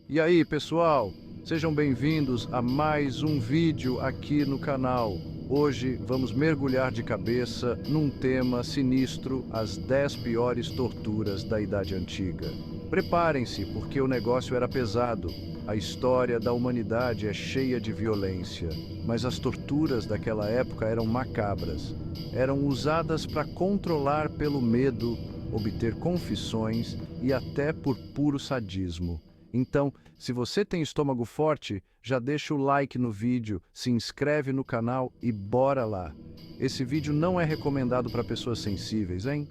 E aí, pessoal? Sejam bem-vindos a mais um vídeo aqui no canal. Hoje vamos mergulhar de cabeça num tema sinistro, as 10 piores torturas da Idade Antiga. Preparem-se, porque o negócio era pesado. A história da humanidade é cheia de violência, mas as torturas daquela época eram macabras. Eram usadas para controlar pelo medo, obter confissões e até por puro sadismo. Então, se você tem estômago forte, já deixa o like no vídeo, se inscreve no canal e bora lá. Esse vídeo não é recomendado para pessoas sensíveis, hein?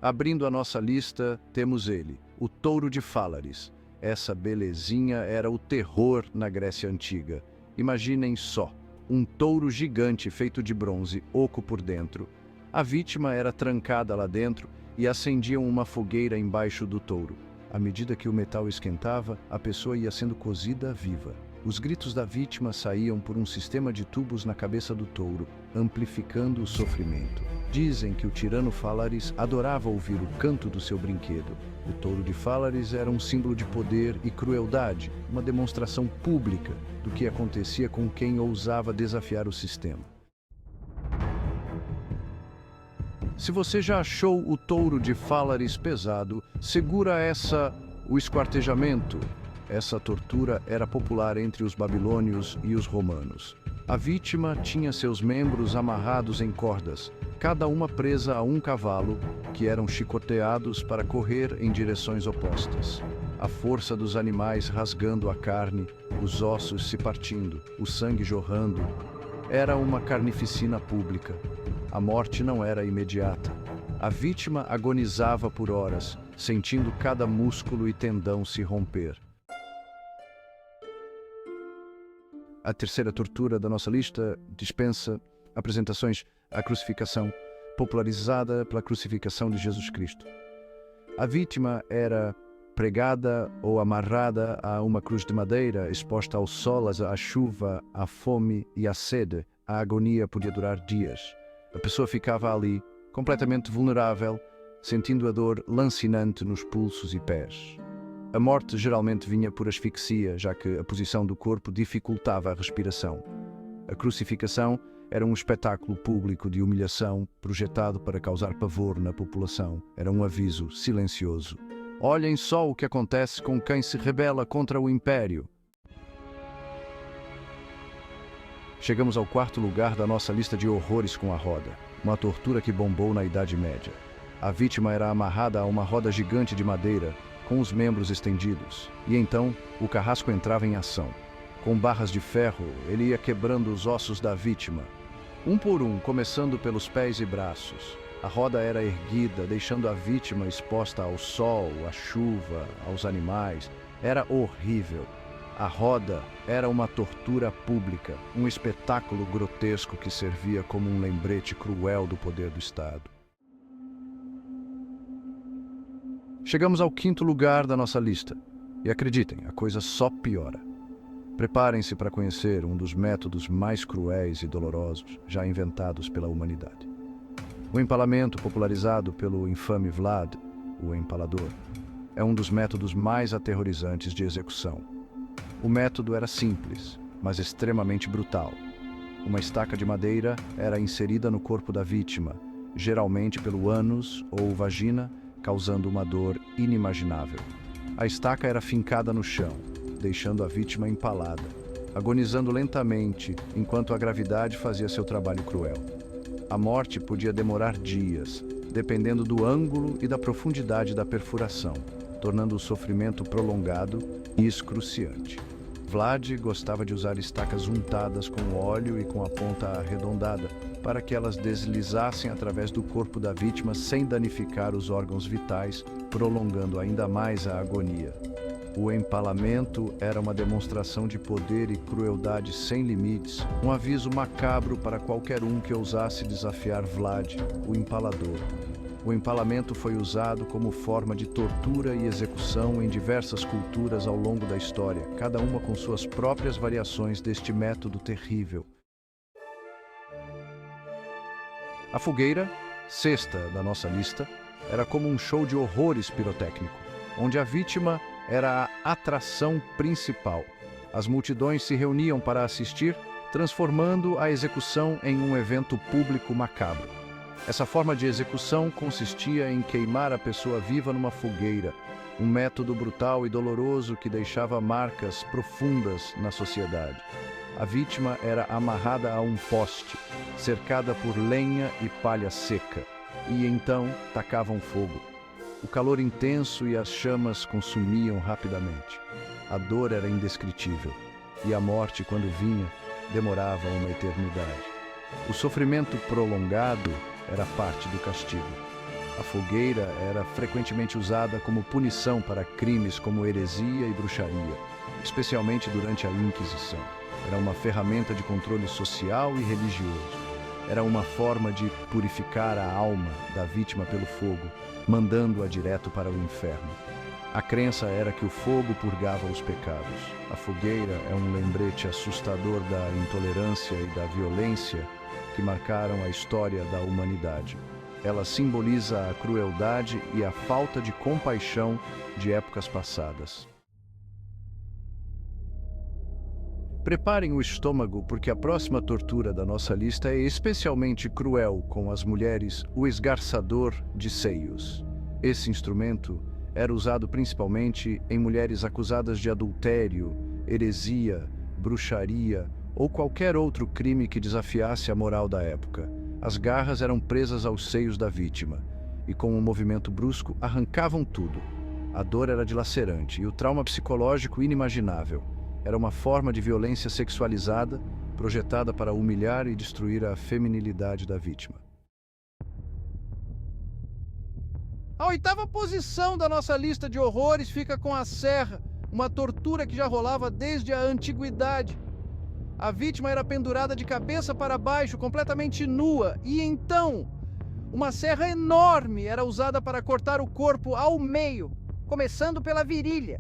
Abrindo a nossa lista, temos ele, o Touro de Fálaris. Essa belezinha era o terror na Grécia Antiga. Imaginem só, um touro gigante feito de bronze, oco por dentro. A vítima era trancada lá dentro e acendiam uma fogueira embaixo do touro. À medida que o metal esquentava, a pessoa ia sendo cozida viva. Os gritos da vítima saíam por um sistema de tubos na cabeça do touro, amplificando o sofrimento. Dizem que o tirano Fálaris adorava ouvir o canto do seu brinquedo. O touro de Fálaris era um símbolo de poder e crueldade, uma demonstração pública do que acontecia com quem ousava desafiar o sistema. Se você já achou o touro de Fálaris pesado, segura o esquartejamento. Essa tortura era popular entre os babilônios e os romanos. A vítima tinha seus membros amarrados em cordas, cada uma presa a um cavalo, que eram chicoteados para correr em direções opostas. A força dos animais rasgando a carne, os ossos se partindo, o sangue jorrando. Era uma carnificina pública. A morte não era imediata. A vítima agonizava por horas, sentindo cada músculo e tendão se romper. A terceira tortura da nossa lista dispensa apresentações: a crucificação, popularizada pela crucificação de Jesus Cristo. A vítima era pregada ou amarrada a uma cruz de madeira, exposta ao sol, à chuva, à fome e à sede. A agonia podia durar dias. A pessoa ficava ali, completamente vulnerável, sentindo a dor lancinante nos pulsos e pés. A morte geralmente vinha por asfixia, já que a posição do corpo dificultava a respiração. A crucificação era um espetáculo público de humilhação projetado para causar pavor na população. Era um aviso silencioso. Olhem só o que acontece com quem se rebela contra o Império. Chegamos ao quarto lugar da nossa lista de horrores com a roda, uma tortura que bombou na Idade Média. A vítima era amarrada a uma roda gigante de madeira, com os membros estendidos, e então o carrasco entrava em ação. Com barras de ferro, ele ia quebrando os ossos da vítima, um por um, começando pelos pés e braços. A roda era erguida, deixando a vítima exposta ao sol, à chuva, aos animais. Era horrível. A roda era uma tortura pública, um espetáculo grotesco que servia como um lembrete cruel do poder do Estado. Chegamos ao quinto lugar da nossa lista. E acreditem, a coisa só piora. Preparem-se para conhecer um dos métodos mais cruéis e dolorosos já inventados pela humanidade. O empalamento, popularizado pelo infame Vlad, o Empalador, é um dos métodos mais aterrorizantes de execução. O método era simples, mas extremamente brutal. Uma estaca de madeira era inserida no corpo da vítima, geralmente pelo ânus ou vagina, causando uma dor inimaginável. A estaca era fincada no chão, deixando a vítima empalada, agonizando lentamente enquanto a gravidade fazia seu trabalho cruel. A morte podia demorar dias, dependendo do ângulo e da profundidade da perfuração, tornando o sofrimento prolongado e excruciante. Vlad gostava de usar estacas untadas com óleo e com a ponta arredondada, para que elas deslizassem através do corpo da vítima sem danificar os órgãos vitais, prolongando ainda mais a agonia. O empalamento era uma demonstração de poder e crueldade sem limites, um aviso macabro para qualquer um que ousasse desafiar Vlad, o Empalador. O empalamento foi usado como forma de tortura e execução em diversas culturas ao longo da história, cada uma com suas próprias variações deste método terrível. A fogueira, sexta da nossa lista, era como um show de horrores pirotécnico. onde a vítima era a atração principal. As multidões se reuniam para assistir, transformando a execução em um evento público macabro. Essa forma de execução consistia em queimar a pessoa viva numa fogueira, um método brutal e doloroso que deixava marcas profundas na sociedade. A vítima era amarrada a um poste, cercada por lenha e palha seca, e então tacavam fogo. O calor intenso e as chamas consumiam rapidamente. A dor era indescritível, e a morte, quando vinha, demorava uma eternidade. O sofrimento prolongado era parte do castigo. A fogueira era frequentemente usada como punição para crimes como heresia e bruxaria, especialmente durante a Inquisição. Era uma ferramenta de controle social e religioso. Era uma forma de purificar a alma da vítima pelo fogo, mandando-a direto para o inferno. A crença era que o fogo purgava os pecados. A fogueira é um lembrete assustador da intolerância e da violência que marcaram a história da humanidade. Ela simboliza a crueldade e a falta de compaixão de épocas passadas. Preparem o estômago porque a próxima tortura da nossa lista é especialmente cruel com as mulheres, o esgarçador de seios. Esse instrumento era usado principalmente em mulheres acusadas de adultério, heresia, bruxaria ou qualquer outro crime que desafiasse a moral da época. As garras eram presas aos seios da vítima e, com um movimento brusco, arrancavam tudo. A dor era dilacerante e o trauma psicológico inimaginável. Era uma forma de violência sexualizada, projetada para humilhar e destruir a feminilidade da vítima. A oitava posição da nossa lista de horrores fica com a serra, uma tortura que já rolava desde a antiguidade. A vítima era pendurada de cabeça para baixo, completamente nua, e então uma serra enorme era usada para cortar o corpo ao meio, começando pela virilha.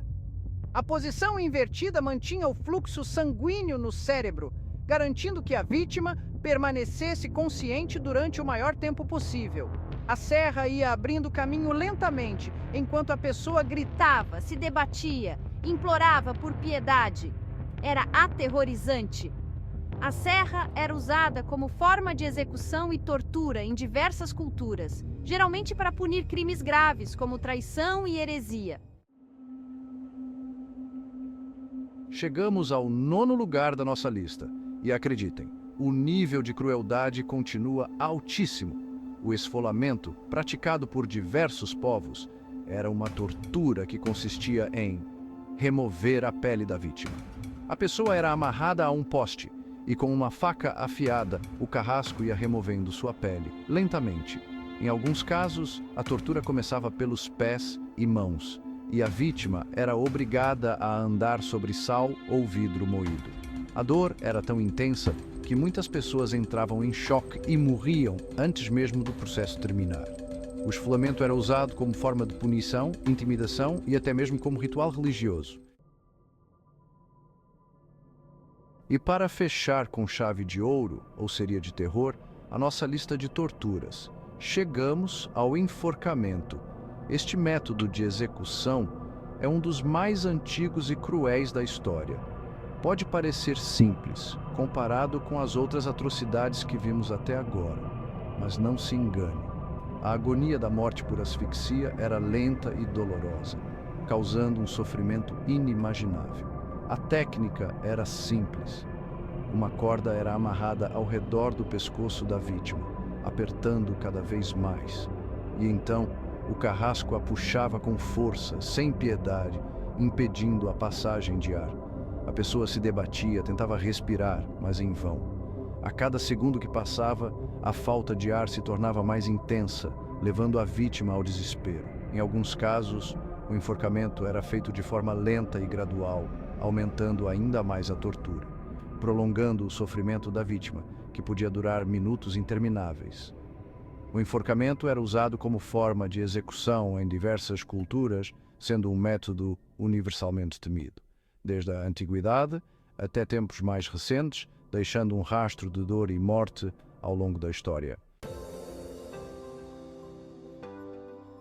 A posição invertida mantinha o fluxo sanguíneo no cérebro, garantindo que a vítima permanecesse consciente durante o maior tempo possível. A serra ia abrindo caminho lentamente, enquanto a pessoa gritava, Se debatia, implorava por piedade. Era aterrorizante. A serra era usada como forma de execução e tortura em diversas culturas, geralmente para punir crimes graves como traição e heresia. Chegamos ao 9º lugar da nossa lista, e acreditem, o nível de crueldade continua altíssimo. O esfolamento, praticado por diversos povos, era uma tortura que consistia em remover a pele da vítima. A pessoa era amarrada a um poste, e com uma faca afiada, o carrasco ia removendo sua pele, lentamente. Em alguns casos, a tortura começava pelos pés e mãos, e a vítima era obrigada a andar sobre sal ou vidro moído. A dor era tão intensa que muitas pessoas entravam em choque e morriam antes mesmo do processo terminar. O esfolamento era usado como forma de punição, intimidação e até mesmo como ritual religioso. E para fechar com chave de ouro, ou seria de terror, a nossa lista de torturas, chegamos ao enforcamento. Este método de execução é um dos mais antigos e cruéis da história. Pode parecer simples, comparado com as outras atrocidades que vimos até agora, mas não se engane. A agonia da morte por asfixia era lenta e dolorosa, causando um sofrimento inimaginável. A técnica era simples. Uma corda era amarrada ao redor do pescoço da vítima, apertando cada vez mais. E então, o carrasco a puxava com força, sem piedade, impedindo a passagem de ar. A pessoa se debatia, tentava respirar, mas em vão. A cada segundo que passava, a falta de ar se tornava mais intensa, levando a vítima ao desespero. Em alguns casos, o enforcamento era feito de forma lenta e gradual, aumentando ainda mais a tortura, prolongando o sofrimento da vítima, que podia durar minutos intermináveis. O enforcamento era usado como forma de execução em diversas culturas, sendo um método universalmente temido, desde a antiguidade até tempos mais recentes, deixando um rastro de dor e morte ao longo da história.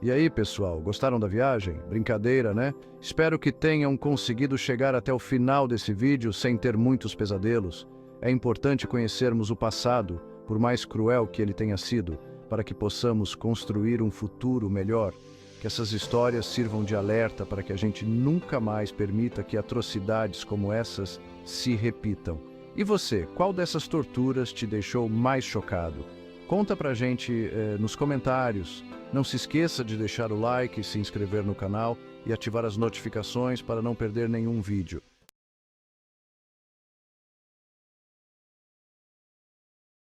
E aí, pessoal, gostaram da viagem? Brincadeira, né? Espero que tenham conseguido chegar até o final desse vídeo sem ter muitos pesadelos. É importante conhecermos o passado, por mais cruel que ele tenha sido, para que possamos construir um futuro melhor. Que essas histórias sirvam de alerta para que a gente nunca mais permita que atrocidades como essas se repitam. E você, qual dessas torturas te deixou mais chocado? Conta pra gente nos comentários. Não se esqueça de deixar o like, se inscrever no canal e ativar as notificações para não perder nenhum vídeo.